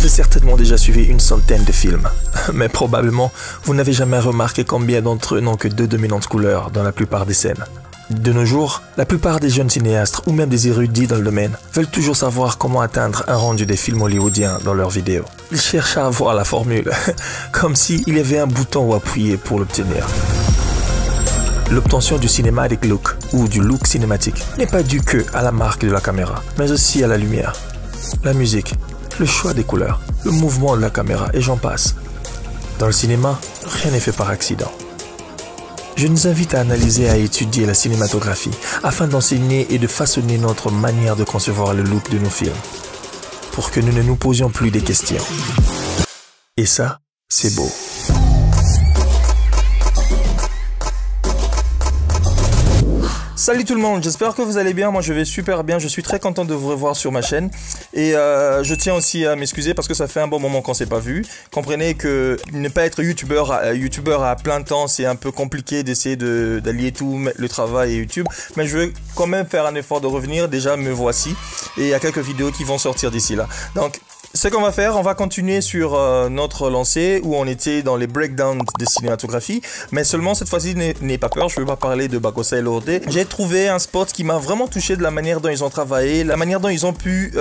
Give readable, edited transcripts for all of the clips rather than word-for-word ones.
avez certainement déjà suivi une centaine de films, mais probablement vous n'avez jamais remarqué combien d'entre eux n'ont que deux dominantes couleurs dans la plupart des scènes. De nos jours, la plupart des jeunes cinéastes ou même des érudits dans le domaine veulent toujours savoir comment atteindre un rendu des films hollywoodiens dans leurs vidéos. Ils cherchent à avoir la formule, comme s'il y avait un bouton à appuyer pour l'obtenir. L'obtention du cinematic look ou du look cinématique n'est pas due que à la marque de la caméra, mais aussi à la lumière, la musique, le choix des couleurs, le mouvement de la caméra et j'en passe. Dans le cinéma, rien n'est fait par accident. Je nous invite à analyser et à étudier la cinématographie afin d'enseigner et de façonner notre manière de concevoir le look de nos films, pour que nous ne nous posions plus des questions. Et ça, c'est beau. Salut tout le monde, j'espère que vous allez bien, moi je vais super bien, je suis très content de vous revoir sur ma chaîne et je tiens aussi à m'excuser parce que ça fait un bon moment qu'on s'est pas vu. Comprenez que ne pas être youtubeur à plein temps, c'est un peu compliqué d'essayer d'allier tout le travail et YouTube, mais je veux quand même faire un effort de revenir, déjà me voici et il y a quelques vidéos qui vont sortir d'ici là. Donc ce qu'on va faire, on va continuer sur notre lancée où on était dans les breakdowns de cinématographie, mais seulement cette fois-ci, n'ayez pas peur, je ne vais pas parler de Bakosa et Lorde. J'ai trouvé un spot qui m'a vraiment touché de la manière dont ils ont travaillé, la manière dont ils ont pu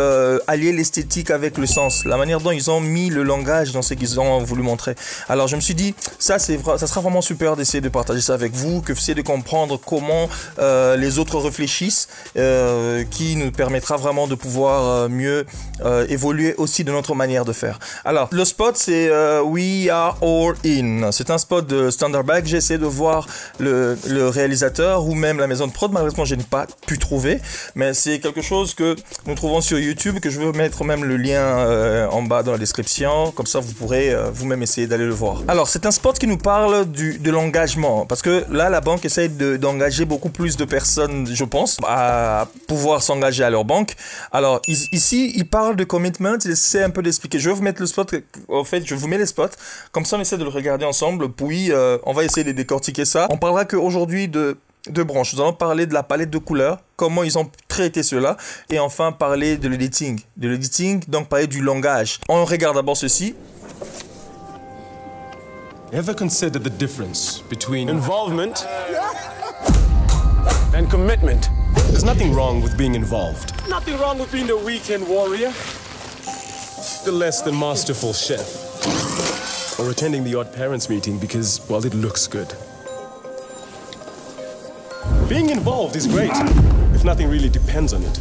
allier l'esthétique avec le sens, la manière dont ils ont mis le langage dans ce qu'ils ont voulu montrer. Alors je me suis dit, ça sera vraiment super d'essayer de partager ça avec vous, que vous essayez de comprendre comment les autres réfléchissent, qui nous permettra vraiment de pouvoir mieux évoluer aussi de notre manière de faire. Alors, le spot, c'est We Are All In. C'est un spot de Standard Bank. J'ai essayé de voir le réalisateur ou même la maison de prod. Malheureusement, je n'ai pas pu trouver. Mais c'est quelque chose que nous trouvons sur YouTube, que je vais mettre même le lien en bas dans la description. Comme ça, vous pourrez vous-même essayer d'aller le voir. Alors, c'est un spot qui nous parle de l'engagement. Parce que là, la banque essaye d'engager beaucoup plus de personnes, je pense, à pouvoir s'engager à leur banque. Alors, ici, il parle de commitment. C'est un peu d'expliquer. Je vais vous mettre le spot. En fait, je vous mets les spots. Comme ça, on essaie de le regarder ensemble. Puis, on va essayer de décortiquer ça. On parlera qu'aujourd'hui de branches. Nous allons parler de la palette de couleurs, comment ils ont traité cela, et enfin parler de l'editing. De l'editing, donc parler du langage. On regarde d'abord ceci. Ever consider the difference between involvement and commitment? There's nothing wrong with being involved. Nothing wrong with being the weekend warrior. The less than masterful chef. Or attending the odd parents meeting because, well, it looks good. Being involved is great, if nothing really depends on it.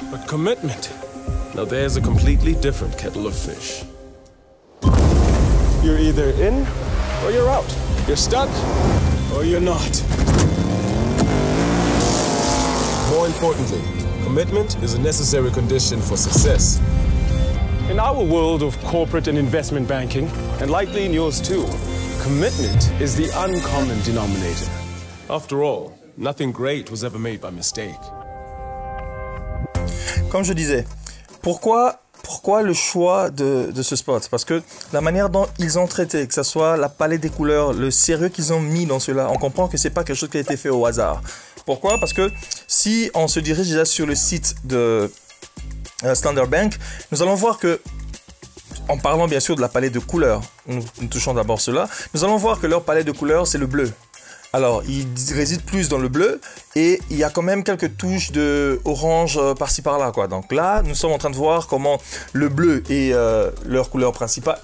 But commitment, now there's a completely different kettle of fish. You're either in or you're out. You're stuck or you're not. More importantly, commitment is a necessary condition for success. In our world of corporate and investment banking, and likely in yours too, commitment is the uncommon denominator. After all, nothing great was ever made by mistake. Comme je disais, pourquoi le choix de ce spot? Parce que la manière dont ils ont traité, que ce soit la palette des couleurs, le sérieux qu'ils ont mis dans cela, on comprend que c'est pas quelque chose qui a été fait au hasard. Pourquoi? Parce que si on se dirige déjà sur le site de Standard Bank, nous allons voir que, en parlant bien sûr de la palette de couleurs, nous touchons d'abord cela, nous allons voir que leur palette de couleurs c'est le bleu. Alors, ils résident plus dans le bleu et il y a quand même quelques touches de orange par-ci par-là, quoi. Donc là, nous sommes en train de voir comment le bleu est leur couleur principale,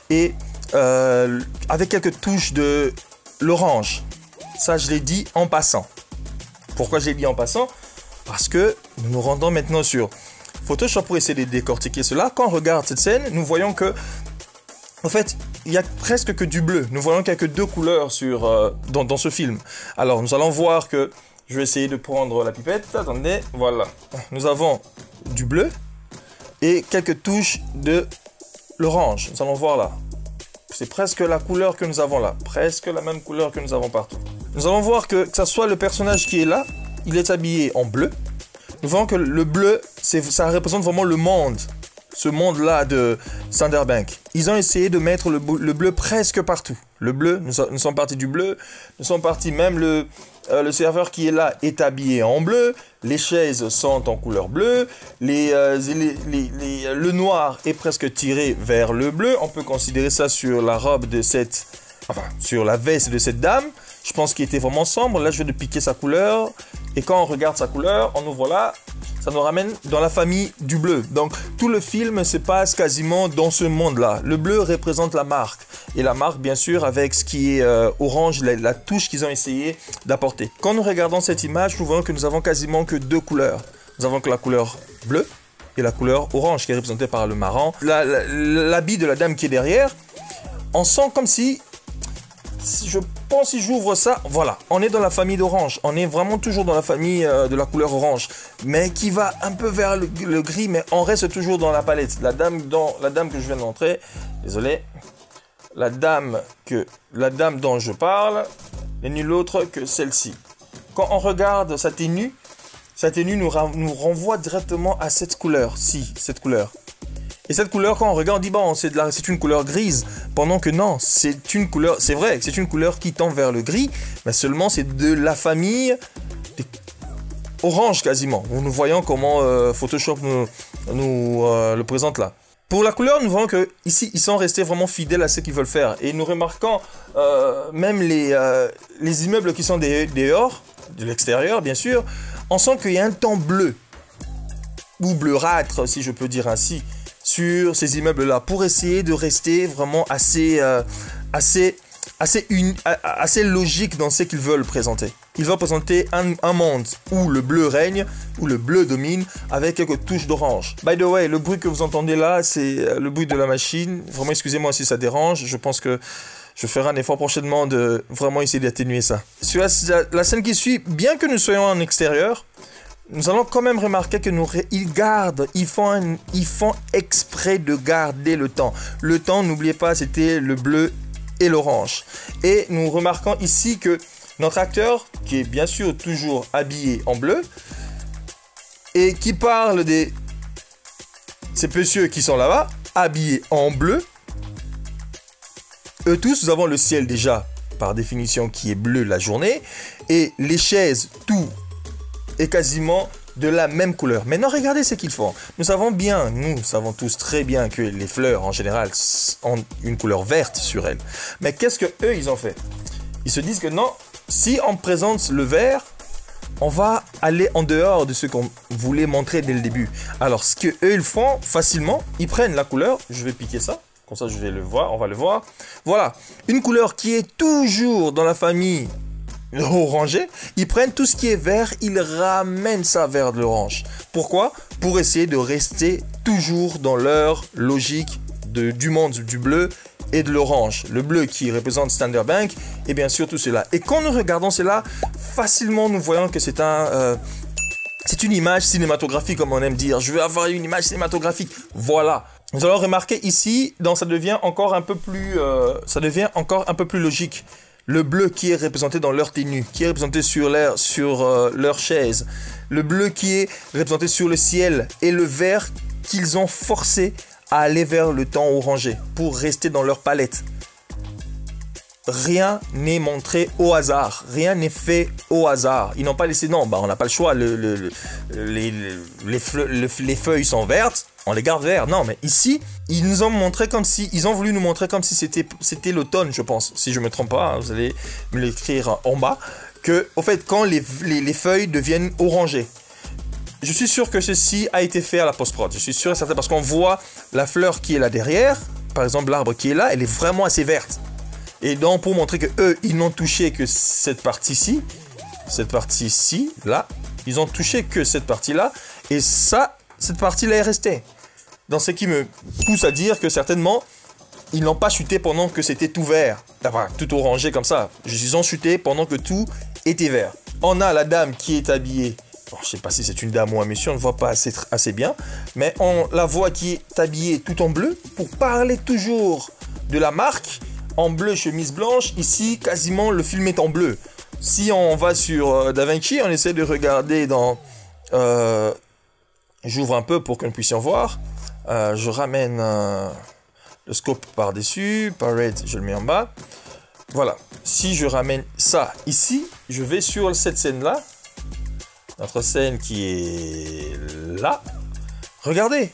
et avec quelques touches de l'orange. Ça, je l'ai dit en passant. Pourquoi j'ai dit en passant? Parce que nous nous rendons maintenant sur Photoshop pour essayer de décortiquer cela. Quand on regarde cette scène, nous voyons que, en fait, il y a presque que du bleu. Nous voyons qu'il n'y a que deux couleurs dans ce film. Alors, nous allons voir que, je vais essayer de prendre la pipette. Attendez, voilà. Nous avons du bleu et quelques touches de l'orange. Nous allons voir là. C'est presque la couleur que nous avons là. Presque la même couleur que nous avons partout. Nous allons voir que ce soit le personnage qui est là, il est habillé en bleu. Nous voyons que le bleu, ça représente vraiment le monde. Ce monde-là de Standard Bank. Ils ont essayé de mettre le bleu presque partout. Le bleu, nous sommes partis du bleu. Nous sommes partis même le serveur qui est là est habillé en bleu, les chaises sont en couleur bleue, le noir est presque tiré vers le bleu. On peut considérer ça sur la robe de cette... Enfin, sur la veste de cette dame. Je pense qu'il était vraiment sombre. Là, je vais de piquer sa couleur. Et quand on regarde sa couleur, on ouvre là, ça nous ramène dans la famille du bleu. Donc, tout le film se passe quasiment dans ce monde-là. Le bleu représente la marque. Et la marque, bien sûr, avec ce qui est orange, la touche qu'ils ont essayé d'apporter. Quand nous regardons cette image, nous voyons que nous avons quasiment que deux couleurs. Nous avons que la couleur bleue et la couleur orange, qui est représentée par le marron. L'habit de la dame qui est derrière, on sent comme si... Je pense si j'ouvre ça, voilà, on est dans la famille d'orange. On est vraiment toujours dans la famille de la couleur orange, mais qui va un peu vers le gris, mais on reste toujours dans la palette. La dame que je viens de montrer, désolé, la dame dont je parle n'est nulle autre que celle-ci. Quand on regarde sa tenue nous renvoie directement à cette couleur-ci, cette couleur. Et cette couleur, quand on regarde, on dit bon, c'est une couleur grise. Pendant que non, c'est une couleur, c'est vrai que c'est une couleur qui tend vers le gris, mais seulement c'est de la famille orange quasiment. Nous voyons comment Photoshop nous le présente là. Pour la couleur, nous voyons que ici ils sont restés vraiment fidèles à ce qu'ils veulent faire. Et nous remarquons même les immeubles qui sont dehors, de l'extérieur bien sûr, on sent qu'il y a un ton bleu ou bleuâtre, si je peux dire ainsi, sur ces immeubles-là, pour essayer de rester vraiment assez logique dans ce qu'ils veulent présenter. Ils veulent présenter un monde où le bleu règne, où le bleu domine, avec quelques touches d'orange. By the way, le bruit que vous entendez là, c'est le bruit de la machine. Vraiment, excusez-moi si ça dérange. Je pense que je ferai un effort prochainement de vraiment essayer d'atténuer ça. Sur la scène qui suit, bien que nous soyons en extérieur, nous allons quand même remarquer que ils font exprès de garder le temps. Le temps, n'oubliez pas, c'était le bleu et l'orange. Et nous remarquons ici que notre acteur, qui est bien sûr toujours habillé en bleu, et qui parle de ces messieurs qui sont là-bas, habillés en bleu, eux tous, nous avons le ciel déjà, par définition, qui est bleu la journée, et les chaises, tout est quasiment de la même couleur. Maintenant, regardez ce qu'ils font. Nous savons tous très bien que les fleurs, en général, ont une couleur verte sur elles. Mais qu'est-ce que eux, ils ont fait? Ils se disent que non, si on présente le vert, on va aller en dehors de ce qu'on voulait montrer dès le début. Alors, ce que eux, ils font facilement, ils prennent la couleur, je vais piquer ça, comme ça, je vais le voir, on va le voir. Voilà, une couleur qui est toujours dans la famille orangé, ils prennent tout ce qui est vert, ils ramènent ça vers de l'orange. Pourquoi? Pour essayer de rester toujours dans leur logique du monde du bleu et de l'orange. Le bleu qui représente Standard Bank et bien sûr tout cela. Et quand nous regardons cela, facilement nous voyons que c'est une image cinématographique, comme on aime dire. Je veux avoir une image cinématographique. Voilà. Nous allons remarquer ici, ça devient encore un peu plus logique. Le bleu qui est représenté dans leur tenue, qui est représenté sur leur chaise. Le bleu qui est représenté sur le ciel. Et le vert qu'ils ont forcé à aller vers le ton orangé pour rester dans leur palette. Rien n'est montré au hasard. Rien n'est fait au hasard. Ils n'ont pas laissé... Non, on n'a pas le choix. Les feuilles sont vertes. On les garde verts. Non, mais ici, ils nous ont montré comme si... Ils ont voulu nous montrer comme si c'était l'automne, je pense. Si je ne me trompe pas, hein, vous allez me l'écrire en bas. Que, au fait, quand les feuilles deviennent orangées. Je suis sûr que ceci a été fait à la post-prod. Je suis sûr et certain parce qu'on voit la fleur qui est là derrière. Par exemple, l'arbre qui est là, elle est vraiment assez verte. Et donc, pour montrer que eux, ils n'ont touché que cette partie-ci. Cette partie-ci, là. Ils ont touché que cette partie-là. Et ça, cette partie-là est restée. Dans ce qui me pousse à dire que certainement, ils n'ont pas chuté pendant que c'était tout vert. Enfin, tout orangé comme ça. Ils ont chuté pendant que tout était vert. On a la dame qui est habillée. Bon, je ne sais pas si c'est une dame ou un monsieur, on ne voit pas assez bien. Mais on la voit qui est habillée tout en bleu. Pour parler toujours de la marque. En bleu, chemise blanche. Ici, quasiment, le film est en bleu. Si on va sur DaVinci, on essaie de regarder dans... J'ouvre un peu pour que nous puissions voir. Je ramène le scope par-dessus. Parade, je le mets en bas. Voilà. Si je ramène ça ici, je vais sur cette scène-là. Notre scène qui est là. Regardez.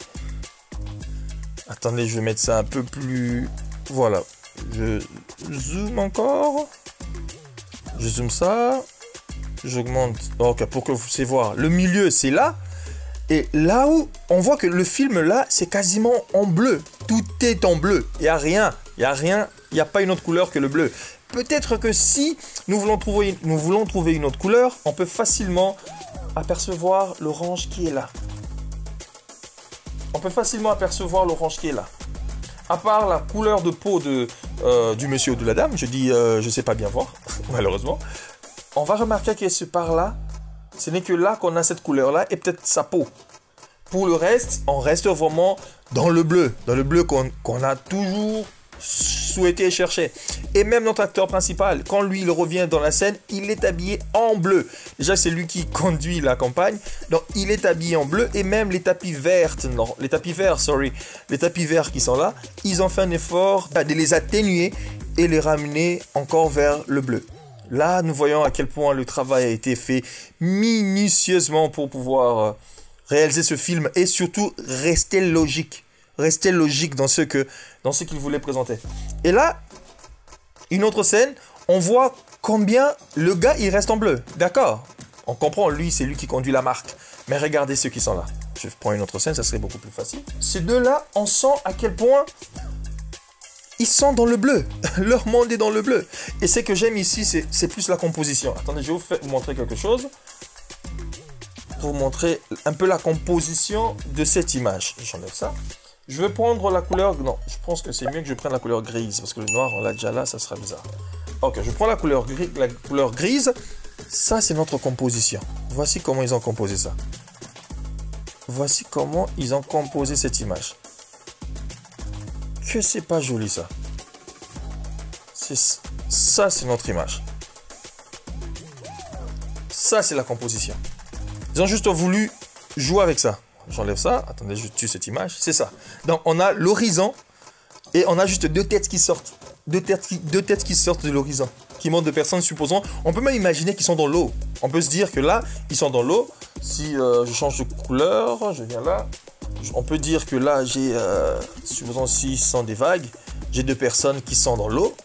Attendez, je vais mettre ça un peu plus... Voilà. Je zoome encore. Je zoome ça. J'augmente. Ok, pour que vous puissiez voir. Le milieu, c'est là. Et là où on voit que le film là, c'est quasiment en bleu. Tout est en bleu. Il n'y a rien. Il n'y a rien. Il n'y a pas une autre couleur que le bleu. Peut-être que si nous voulons trouver une autre couleur, on peut facilement apercevoir l'orange qui est là. On peut facilement apercevoir l'orange qui est là. À part la couleur de peau du monsieur ou de la dame, je sais pas bien voir, malheureusement. On va remarquer que ce par-là, ce n'est que là qu'on a cette couleur-là et peut-être sa peau. Pour le reste, on reste vraiment dans le bleu qu'on a toujours souhaité et cherché. Et même notre acteur principal, quand lui il revient dans la scène, il est habillé en bleu. Déjà c'est lui qui conduit la campagne, donc il est habillé en bleu et même les tapis verts qui sont là, ils ont fait un effort de les atténuer et les ramener encore vers le bleu. Là, nous voyons à quel point le travail a été fait minutieusement pour pouvoir réaliser ce film et surtout rester logique. Rester logique dans ce qu'il voulait présenter. Et là, une autre scène, on voit combien le gars, il reste en bleu. D'accord, on comprend, lui, c'est lui qui conduit la marque. Mais regardez ceux qui sont là. Je prends une autre scène, ça serait beaucoup plus facile. Ces deux-là, on sent à quel point ils sont dans le bleu. Leur monde est dans le bleu. Et ce que j'aime ici, c'est plus la composition. Attendez, je vais vous montrer quelque chose. Pour vous montrer un peu la composition de cette image. J'enlève ça. Je vais prendre la couleur... Non, je pense que c'est mieux que je prenne la couleur grise. Parce que le noir, on l'a déjà là, ça sera bizarre. Ok, je prends la couleur grise. Ça, c'est notre composition. Voici comment ils ont composé ça. Voici comment ils ont composé cette image. Que c'est pas joli ça. Ça, c'est notre image. Ça, c'est la composition. Ils ont juste voulu jouer avec ça. J'enlève ça. Attendez, je tue cette image. C'est ça. Donc, on a l'horizon et on a juste deux têtes qui sortent. Deux têtes qui sortent de l'horizon. Qui montrent de personnes, supposons. On peut même imaginer qu'ils sont dans l'eau. On peut se dire que là, ils sont dans l'eau. Si je change de couleur, je viens là. On peut dire que là, j'ai, supposons s'ils sont des vagues, j'ai deux personnes qui sont dans l'eau.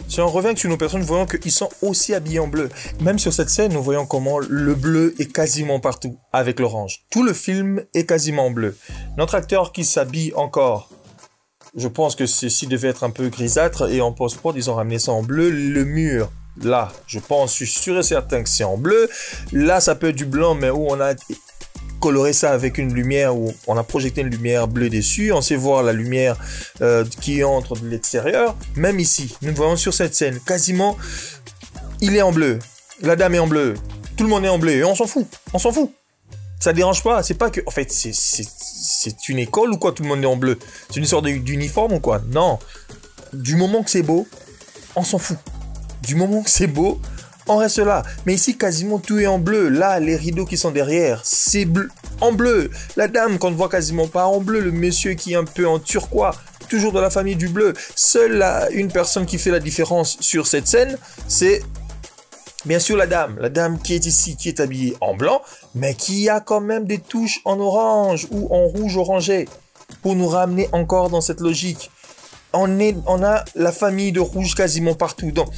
Si on revient sur nos personnes, nous voyons qu'ils sont aussi habillés en bleu. Même sur cette scène, nous voyons comment le bleu est quasiment partout avec l'orange. Tout le film est quasiment en bleu. Notre acteur qui s'habille encore, je pense que ceci devait être un peu grisâtre et en post-prod, ils ont ramené ça en bleu. Le mur, là, je suis sûr et certain que c'est en bleu. Là, ça peut être du blanc, mais où on a coloré ça avec une lumière, où on a projeté une lumière bleue dessus. On sait voir la lumière qui entre de l'extérieur. Même ici, nous voyons sur cette scène, quasiment, il est en bleu. La dame est en bleu. Tout le monde est en bleu. Et on s'en fout. On s'en fout. Ça dérange pas. C'est pas que... En fait, c'est une école ou quoi, tout le monde est en bleu? C'est une sorte d'uniforme ou quoi? Non. Du moment que c'est beau, on s'en fout. Du moment que c'est beau, on reste là. Mais ici, quasiment tout est en bleu. Là, les rideaux qui sont derrière, c'est bleu, en bleu. La dame qu'on ne voit quasiment pas en bleu. Le monsieur qui est un peu en turquois. Toujours dans la famille du bleu. Seule une personne qui fait la différence sur cette scène, c'est bien sûr la dame. La dame qui est ici, qui est habillée en blanc, mais qui a quand même des touches en orange ou en rouge orangé. Pour nous ramener encore dans cette logique. On a la famille de rouge quasiment partout. Donc,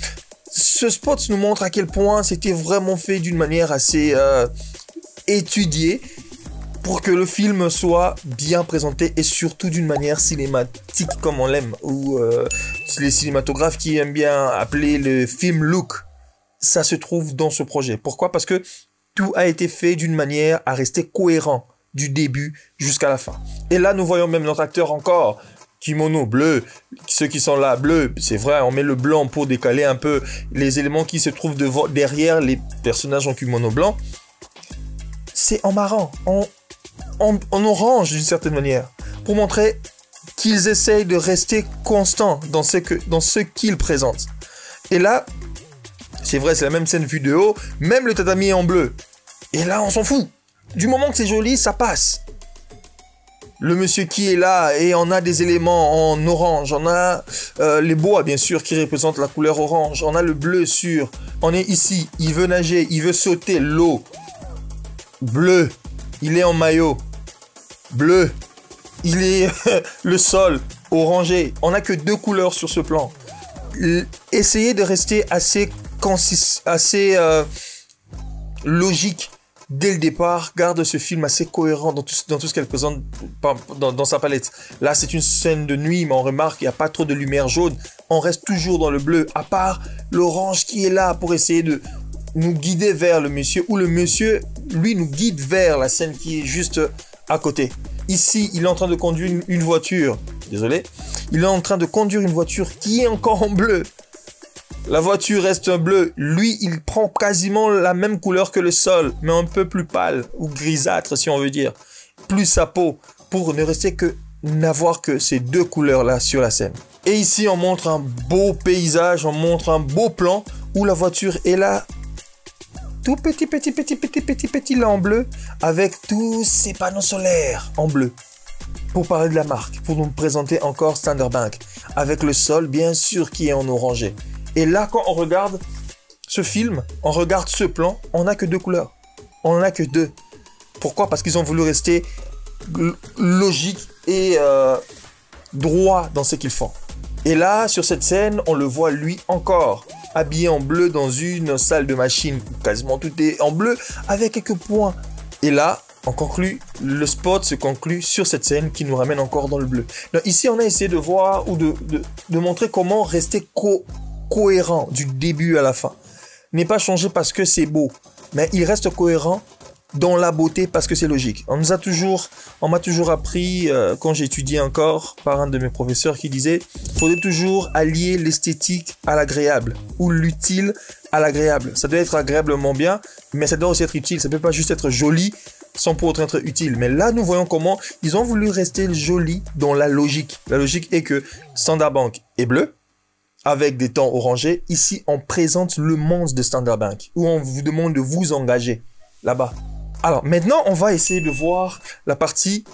ce spot nous montre à quel point c'était vraiment fait d'une manière assez étudiée pour que le film soit bien présenté et surtout d'une manière cinématique comme on l'aime, ou les cinématographes qui aiment bien appeler le film look. Ça se trouve dans ce projet. Pourquoi? Parce que tout a été fait d'une manière à rester cohérent du début jusqu'à la fin. Et là, nous voyons même notre acteur encore. Kimono bleu, ceux qui sont là bleu, c'est vrai, on met le blanc pour décaler un peu les éléments qui se trouvent derrière les personnages en kimono blanc. C'est en marrant, en orange d'une certaine manière, pour montrer qu'ils essayent de rester constants dans ce qu'ils présentent. Et là, c'est vrai, c'est la même scène vue de haut, même le tatami est en bleu. Et là, on s'en fout. Du moment que c'est joli, ça passe. le monsieur qui est là et on a des éléments en orange. On a les bois, bien sûr, qui représentent la couleur orange. On a le bleu sur... On est ici, il veut nager, il veut sauter, l'eau. Bleu, il est en maillot. Bleu, il est le sol, orangé. On n'a que 2 couleurs sur ce plan. Essayez de rester assez logique dès le départ. Garde ce film assez cohérent dans tout ce qu'elle présente dans sa palette. Là, c'est une scène de nuit, mais on remarque qu'il n'y a pas trop de lumière jaune. On reste toujours dans le bleu, à part l'orange qui est là pour essayer de nous guider vers le monsieur, ou le monsieur, lui, nous guide vers la scène qui est juste à côté. Ici, il est en train de conduire une voiture. Désolé. Il est en train de conduire une voiture qui est encore en bleu. La voiture reste en bleu. Lui, il prend quasiment la même couleur que le sol, mais un peu plus pâle, ou grisâtre si on veut dire. Plus sa peau, pour ne rester que n'avoir que ces 2 couleurs-là sur la scène. Et ici, on montre un beau paysage, on montre un beau plan où la voiture est là, tout petit là en bleu, avec tous ces panneaux solaires en bleu. Pour parler de la marque, pour nous présenter encore Standard Bank, avec le sol bien sûr qui est en orangé. Et là, quand on regarde ce film, on regarde ce plan, on n'a que 2 couleurs. On n'en a que 2. Pourquoi? Parce qu'ils ont voulu rester logique et droit dans ce qu'ils font. Et là, sur cette scène, on le voit lui encore, habillé en bleu dans une salle de machine. Quasiment tout est en bleu, avec quelques points. Et là, on conclut, le spot se conclut sur cette scène qui nous ramène encore dans le bleu. Donc, ici, on a essayé de voir ou de montrer comment rester cohérent du début à la fin. N'est pas changé parce que c'est beau, mais il reste cohérent dans la beauté parce que c'est logique. On m'a toujours appris, quand j'ai étudié encore, par un de mes professeurs qui disait « Faudrait toujours allier l'esthétique à l'agréable ou l'utile à l'agréable. Ça doit être agréablement bien, mais ça doit aussi être utile. Ça ne peut pas juste être joli sans pour autant être utile. » Mais là, nous voyons comment ils ont voulu rester jolis dans la logique. La logique est que Standard Bank est bleu, avec des tons orangés. Ici, on présente le monde de Standard Bank, où on vous demande de vous engager là-bas. Alors, maintenant, on va essayer de voir la partie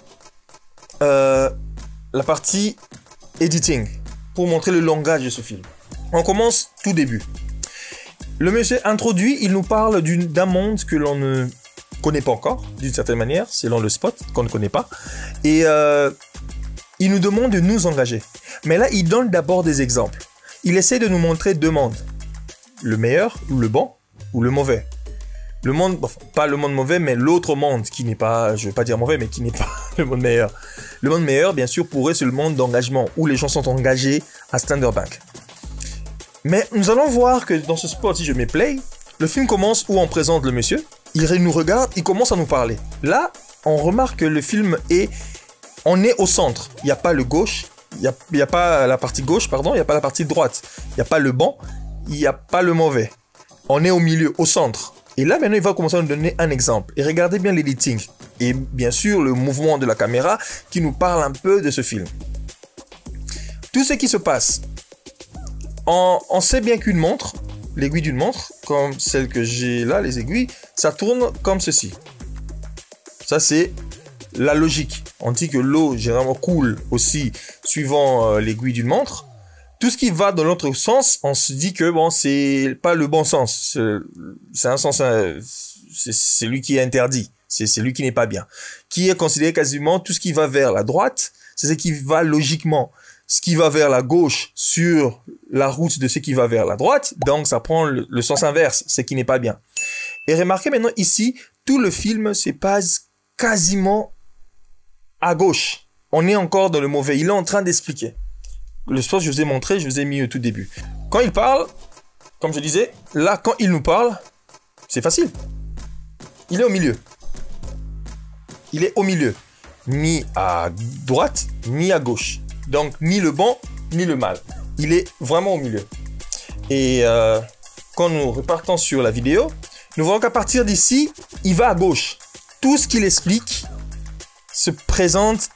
editing, pour montrer le langage de ce film. On commence tout début. Le monsieur introduit, il nous parle d'un monde que l'on ne connaît pas encore, d'une certaine manière, selon le spot, qu'on ne connaît pas. Et il nous demande de nous engager. Mais là, il donne d'abord des exemples. Il essaie de nous montrer 2 mondes. Le meilleur, ou le bon, ou le mauvais. Le monde, enfin, pas le monde mauvais, mais l'autre monde qui n'est pas, je vais pas dire mauvais, mais qui n'est pas le monde meilleur. Le monde meilleur, bien sûr, pour eux, c'est le monde d'engagement, où les gens sont engagés à Standard Bank. Mais nous allons voir que dans ce spot, si je mets play, le film commence où on présente le monsieur, il nous regarde, il commence à nous parler. Là, on remarque que le film on est au centre. Il n'y a pas le gauche, il n'y a pas la partie gauche, pardon, il n'y a pas la partie droite. Il n'y a pas le bon, il n'y a pas le mauvais. On est au milieu, au centre. Et là, maintenant, il va commencer à nous donner un exemple. Et regardez bien l'editing. Et bien sûr, le mouvement de la caméra qui nous parle un peu de ce film. Tout ce qui se passe. On sait bien qu'une montre, l'aiguille d'une montre, comme celle que j'ai là, les aiguilles, ça tourne comme ceci. Ça, c'est la logique. On dit que l'eau, généralement, coule aussi suivant l'aiguille d'une montre. Tout ce qui va dans l'autre sens, on se dit que bon, c'est pas le bon sens. C'est un sens, c'est celui qui est interdit. C'est celui qui n'est pas bien. Qui est considéré quasiment tout ce qui va vers la droite, c'est ce qui va logiquement. Ce qui va vers la gauche sur la route de ce qui va vers la droite, donc ça prend le sens inverse, ce qui n'est pas bien. Et remarquez maintenant ici, tout le film se passe quasiment à gauche. On est encore dans le mauvais. Il est en train d'expliquer. Le spot, je vous ai montré, je vous ai mis au tout début. Quand il parle, comme je disais, là, quand il nous parle, c'est facile. Il est au milieu. Il est au milieu. Ni à droite, ni à gauche. Donc, ni le bon, ni le mal. Il est vraiment au milieu. Et quand nous repartons sur la vidéo, nous voyons qu'à partir d'ici, il va à gauche. Tout ce qu'il explique se présente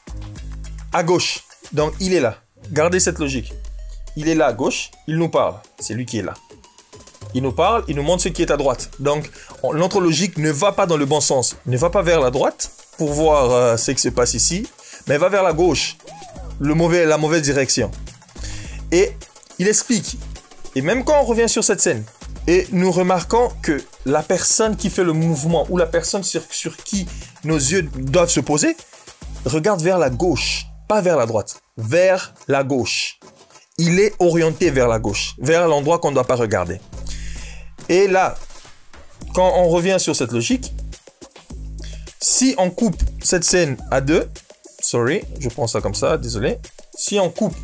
à gauche. Donc, il est là. Gardez cette logique. Il est là à gauche, il nous parle. C'est lui qui est là. Il nous parle, il nous montre ce qui est à droite. Donc, notre logique ne va pas dans le bon sens. Ne va pas vers la droite pour voir ce qui se passe ici. mais va vers la gauche, la mauvaise direction. Et il explique. Et même quand on revient sur cette scène, et nous remarquons que la personne qui fait le mouvement, ou la personne sur qui nos yeux doivent se poser, regarde vers la gauche, pas vers la droite, vers la gauche. Il est orienté vers la gauche, vers l'endroit qu'on ne doit pas regarder. Et là, quand on revient sur cette logique, si on coupe cette scène à deux, sorry, je prends ça comme ça, désolé. Si on coupe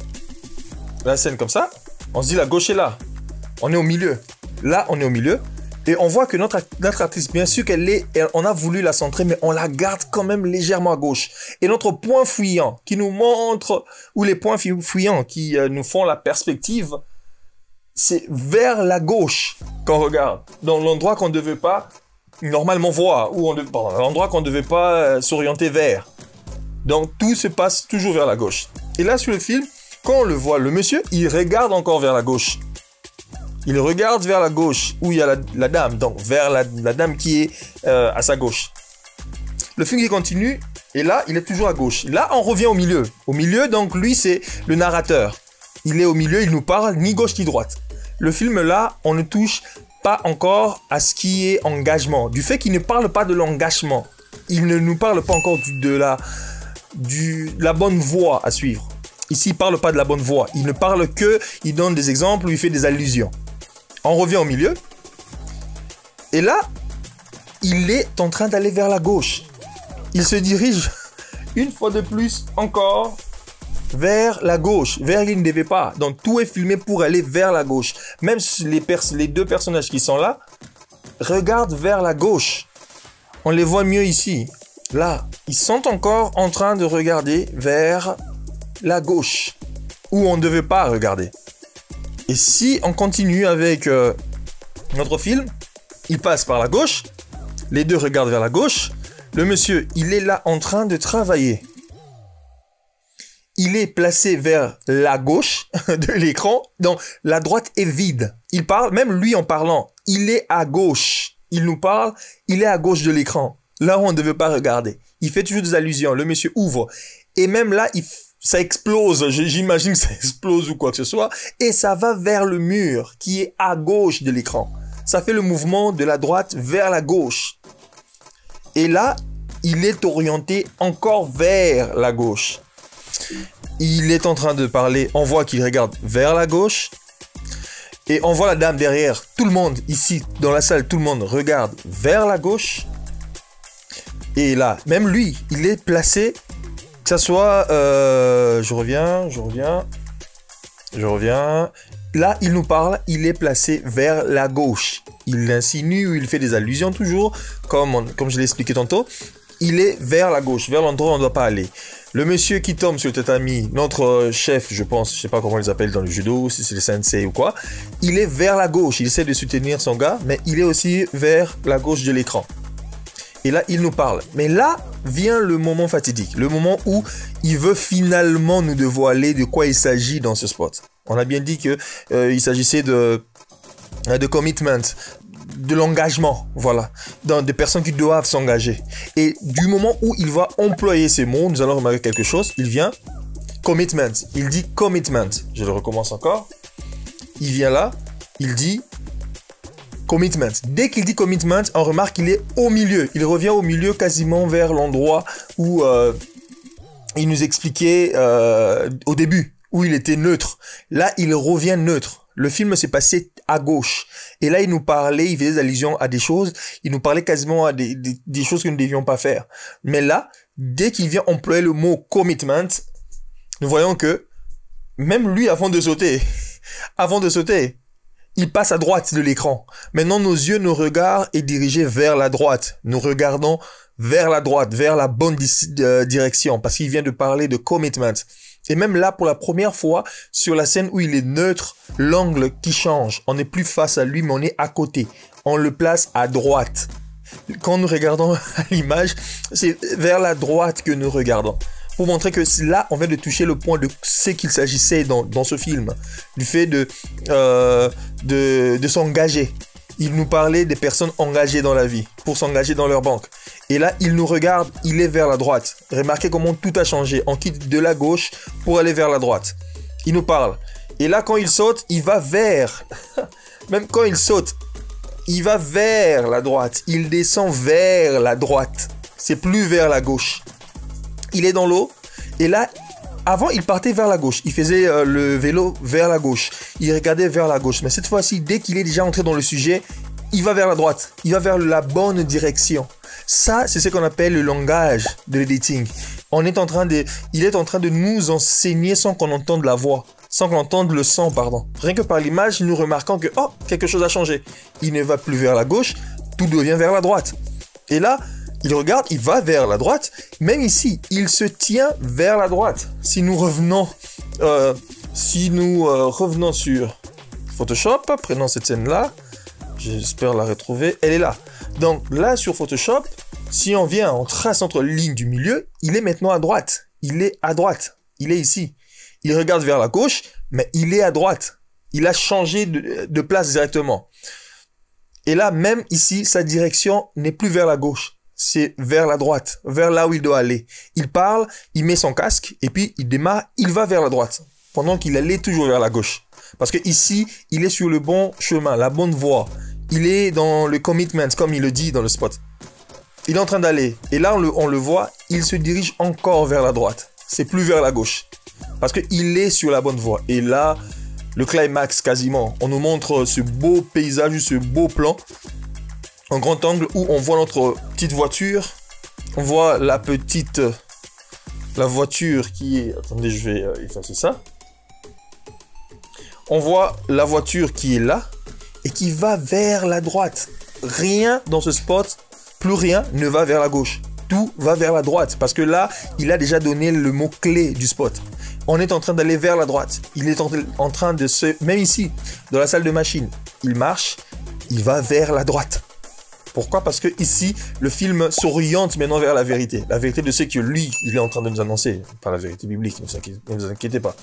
la scène comme ça, on se dit la gauche est là. On est au milieu. Là, on est au milieu. Et on voit que notre actrice, bien sûr on a voulu la centrer, mais on la garde quand même légèrement à gauche. Et notre point fuyant qui nous montre, ou les points fuyants qui nous font la perspective, c'est vers la gauche qu'on regarde. Dans l'endroit qu'on ne devait pas normalement voir, ou l'endroit qu'on ne devait pas s'orienter vers. Donc tout se passe toujours vers la gauche. Et là, sur le film, quand on le voit, le monsieur, il regarde encore vers la gauche. Il regarde vers la gauche, où il y a la dame, donc vers la dame qui est à sa gauche. Le film qui continue, et là, il est toujours à gauche. Là, on revient au milieu. Au milieu, donc, lui, c'est le narrateur. Il est au milieu, il nous parle ni gauche ni droite. Le film, là, on ne touche pas encore à ce qui est engagement. Du fait qu'il ne parle pas de l'engagement. Il ne nous parle pas encore de la bonne voie à suivre. Ici, il ne parle pas de la bonne voie. Il ne parle que, il donne des exemples, il fait des allusions. On revient au milieu. Et là, il est en train d'aller vers la gauche. Il se dirige une fois de plus encore vers la gauche, vers il ne devait pas. Donc tout est filmé pour aller vers la gauche. Même les deux personnages qui sont là regardent vers la gauche. On les voit mieux ici. Là, ils sont encore en train de regarder vers la gauche, où on ne devait pas regarder. Et si on continue avec notre film, il passe par la gauche, les deux regardent vers la gauche, le monsieur, il est là en train de travailler. Il est placé vers la gauche de l'écran, donc la droite est vide. Il parle, même lui en parlant, il est à gauche. Il nous parle, il est à gauche de l'écran, là où on ne devait pas regarder. Il fait toujours des allusions, le monsieur ouvre. Et même là, ça explose, j'imagine que ça explose ou quoi que ce soit, et ça va vers le mur qui est à gauche de l'écran. Ça fait le mouvement de la droite vers la gauche. Et là, il est orienté encore vers la gauche. Il est en train de parler, on voit qu'il regarde vers la gauche, et on voit la dame derrière. Tout le monde, ici, dans la salle, tout le monde regarde vers la gauche. Et là, même lui, il est placé... Que ça soit, je reviens. Là, il nous parle, il est placé vers la gauche. Il insinue ou il fait des allusions toujours, comme je l'ai expliqué tantôt. Il est vers la gauche, vers l'endroit où on ne doit pas aller. Le monsieur qui tombe sur le tatami, notre chef, je pense, je sais pas comment ils appellent dans le judo, si c'est le sensei ou quoi, il est vers la gauche. Il essaie de soutenir son gars, mais il est aussi vers la gauche de l'écran. Et là, il nous parle. Mais là vient le moment fatidique. Le moment où il veut finalement nous dévoiler de quoi il s'agit dans ce spot. On a bien dit que il s'agissait de commitment, de l'engagement, voilà. Des personnes qui doivent s'engager. Et du moment où il va employer ces mots, nous allons remarquer quelque chose. Il vient commitment. Il dit commitment. Je le recommence encore. Il vient là. Il dit... commitment. Dès qu'il dit commitment, on remarque qu'il est au milieu. Il revient au milieu quasiment vers l'endroit où il nous expliquait au début, où il était neutre. Là, il revient neutre. Le film s'est passé à gauche. Et là, il nous parlait, il faisait des allusions à des choses. Il nous parlait quasiment à des choses que nous ne devions pas faire. Mais là, dès qu'il vient employer le mot commitment, nous voyons que même lui, avant de sauter, il passe à droite de l'écran. Maintenant, nos yeux, nos regards est dirigé vers la droite. Nous regardons vers la droite, vers la bonne direction, parce qu'il vient de parler de commitment. Et même là, pour la première fois, sur la scène où il est neutre, l'angle qui change. On n'est plus face à lui, mais on est à côté. On le place à droite. Quand nous regardons à l'image, c'est vers la droite que nous regardons. Pour montrer que là, on vient de toucher le point de ce qu'il s'agissait dans ce film. Du fait de s'engager. Il nous parlait des personnes engagées dans la vie, pour s'engager dans leur banque. Et là, il nous regarde, il est vers la droite. Remarquez comment tout a changé. On quitte de la gauche pour aller vers la droite. Il nous parle. Et là, quand il saute, il va vers... Même quand il saute, il va vers la droite. Il descend vers la droite. C'est plus vers la gauche. Il est dans l'eau. Et là, avant, il partait vers la gauche. Il faisait le vélo vers la gauche. Il regardait vers la gauche. Mais cette fois-ci, dès qu'il est déjà entré dans le sujet, il va vers la droite. Il va vers la bonne direction. Ça, c'est ce qu'on appelle le langage de l'editing. Il est en train de nous enseigner sans qu'on entende la voix. Sans qu'on entende le son, pardon. Rien que par l'image, nous remarquons que, oh, quelque chose a changé. Il ne va plus vers la gauche, tout devient vers la droite. Et là, il regarde, il va vers la droite. Même ici, il se tient vers la droite. Si nous revenons sur Photoshop, prenons cette scène-là. J'espère la retrouver. Elle est là. Donc là, sur Photoshop, si on vient, on trace entre les lignes du milieu, il est maintenant à droite. Il est à droite. Il est ici. Il regarde vers la gauche, mais il est à droite. Il a changé de place directement. Et là, même ici, sa direction n'est plus vers la gauche. C'est vers la droite, vers là où il doit aller. Il parle, il met son casque, et puis il démarre, il va vers la droite. Pendant qu'il allait toujours vers la gauche. Parce que ici, il est sur le bon chemin, la bonne voie. Il est dans le commitment, comme il le dit dans le spot. Il est en train d'aller. Et là, on le voit, il se dirige encore vers la droite. C'est plus vers la gauche. Parce qu'il est sur la bonne voie. Et là, le climax quasiment. On nous montre ce beau paysage, ce beau plan. En grand angle où on voit notre petite voiture. On voit la voiture qui est... Attendez, je vais effacer ça. On voit la voiture qui est là et qui va vers la droite. Rien dans ce spot, plus rien ne va vers la gauche. Tout va vers la droite parce que là, il a déjà donné le mot-clé du spot. On est en train d'aller vers la droite. Il est en train de se... Même ici, dans la salle de machine, il marche, il va vers la droite. Pourquoi? Parce que ici, le film s'oriente maintenant vers la vérité. La vérité de ce que lui, il est en train de nous annoncer. Pas la vérité biblique, ne vous inquiétez pas.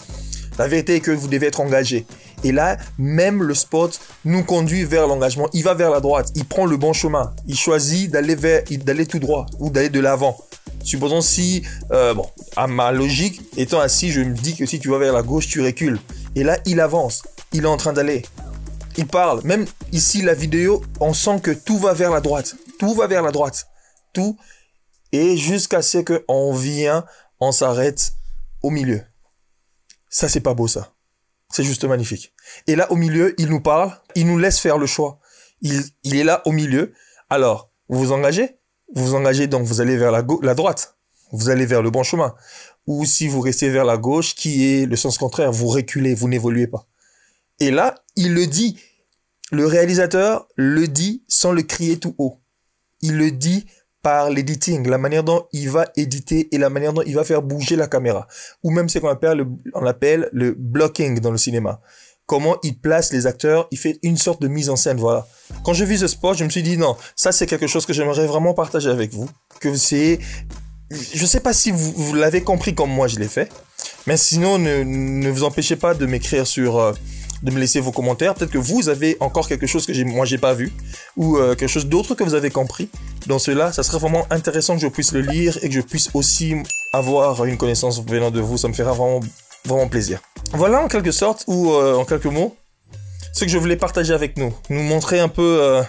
La vérité est que vous devez être engagé. Et là, même le spot nous conduit vers l'engagement. Il va vers la droite, il prend le bon chemin. Il choisit d'aller tout droit ou d'aller de l'avant. Supposons si, à ma logique, étant assis, je me dis que si tu vas vers la gauche, tu recules. Et là, il avance. Il est en train d'aller. Il parle. Même ici, la vidéo, on sent que tout va vers la droite. Tout va vers la droite. Tout. Et jusqu'à ce on s'arrête au milieu. Ça, c'est pas beau, ça. C'est juste magnifique. Et là, au milieu, il nous parle. Il nous laisse faire le choix. Il est là, au milieu. Alors, vous vous engagez? Vous vous engagez, donc vous allez vers la droite. Vous allez vers le bon chemin. Ou si vous restez vers la gauche, qui est le sens contraire, vous reculez, vous n'évoluez pas. Et là, il le dit. Le réalisateur le dit sans le crier tout haut. Il le dit par l'editing, la manière dont il va éditer et la manière dont il va faire bouger la caméra. Ou même ce qu'on appelle le blocking dans le cinéma. Comment il place les acteurs, il fait une sorte de mise en scène, voilà. Quand je vis ce spot, je me suis dit non, ça c'est quelque chose que j'aimerais vraiment partager avec vous. Que c'est... Je sais pas si vous l'avez compris comme moi je l'ai fait. Mais sinon, ne vous empêchez pas de m'écrire de me laisser vos commentaires. Peut-être que vous avez encore quelque chose que moi j'ai pas vu ou quelque chose d'autre que vous avez compris. Dans cela, ça serait vraiment intéressant que je puisse le lire et que je puisse aussi avoir une connaissance venant de vous. Ça me fera vraiment plaisir. Voilà en quelque sorte ou en quelques mots ce que je voulais partager avec nous. Nous montrer un peu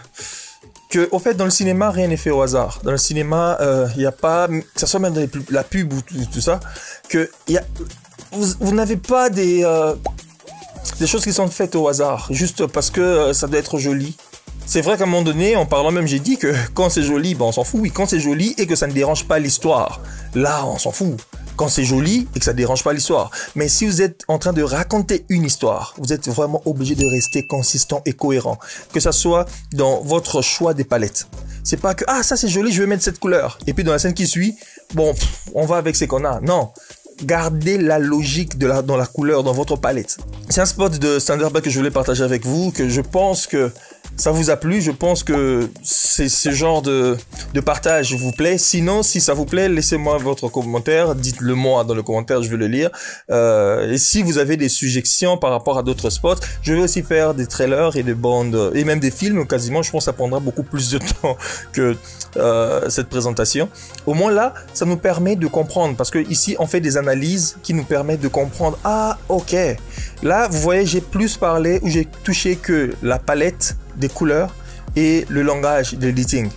que au fait dans le cinéma rien n'est fait au hasard. Dans le cinéma il y a pas, que ça soit même dans la pub ou tout ça, que vous n'avez pas des choses qui sont faites au hasard, juste parce que ça doit être joli. C'est vrai qu'à un moment donné, en parlant même, j'ai dit que quand c'est joli, on s'en fout. Oui, quand c'est joli et que ça ne dérange pas l'histoire, là, on s'en fout. Quand c'est joli et que ça ne dérange pas l'histoire. Mais si vous êtes en train de raconter une histoire, vous êtes vraiment obligé de rester consistant et cohérent. Que ça soit dans votre choix des palettes. C'est pas que, ah, ça c'est joli, je vais mettre cette couleur. Et puis dans la scène qui suit, on va avec ce qu'on a. Non. Gardez la logique dans la couleur, dans votre palette. C'est un spot de Standard Bug que je voulais partager avec vous, que je pense que ça vous a plu. Je pense que c'est ce genre de partage vous plaît. Sinon, si ça vous plaît, laissez-moi votre commentaire. Dites-le moi dans le commentaire, je veux le lire. Et si vous avez des suggestions par rapport à d'autres spots, je vais aussi faire des trailers et des bandes et même des films quasiment. Je pense que ça prendra beaucoup plus de temps que cette présentation. Au moins là, ça nous permet de comprendre parce que ici on fait des analyses qui nous permettent de comprendre. Ah, ok. Là, vous voyez, j'ai plus parlé ou j'ai touché que la palette des couleurs et le langage de l'editing.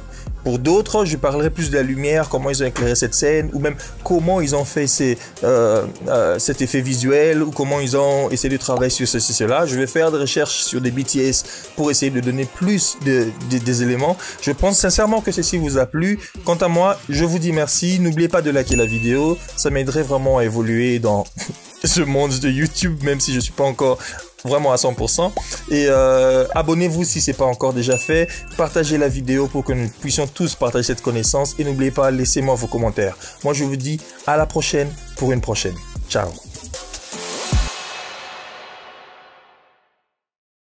Pour d'autres, je parlerai plus de la lumière, comment ils ont éclairé cette scène, ou même comment ils ont fait cet effet visuel, ou comment ils ont essayé de travailler sur ceci, cela. Je vais faire des recherches sur des BTS pour essayer de donner plus des éléments. Je pense sincèrement que ceci vous a plu. Quant à moi, je vous dis merci. N'oubliez pas de liker la vidéo. Ça m'aiderait vraiment à évoluer dans ce monde de YouTube, même si je suis pas encore vraiment à 100%. Et abonnez-vous si c'est pas encore déjà fait. Partagez la vidéo pour que nous puissions tous partager cette connaissance. Et n'oubliez pas, laissez-moi vos commentaires. Moi, je vous dis à la prochaine pour une prochaine. Ciao.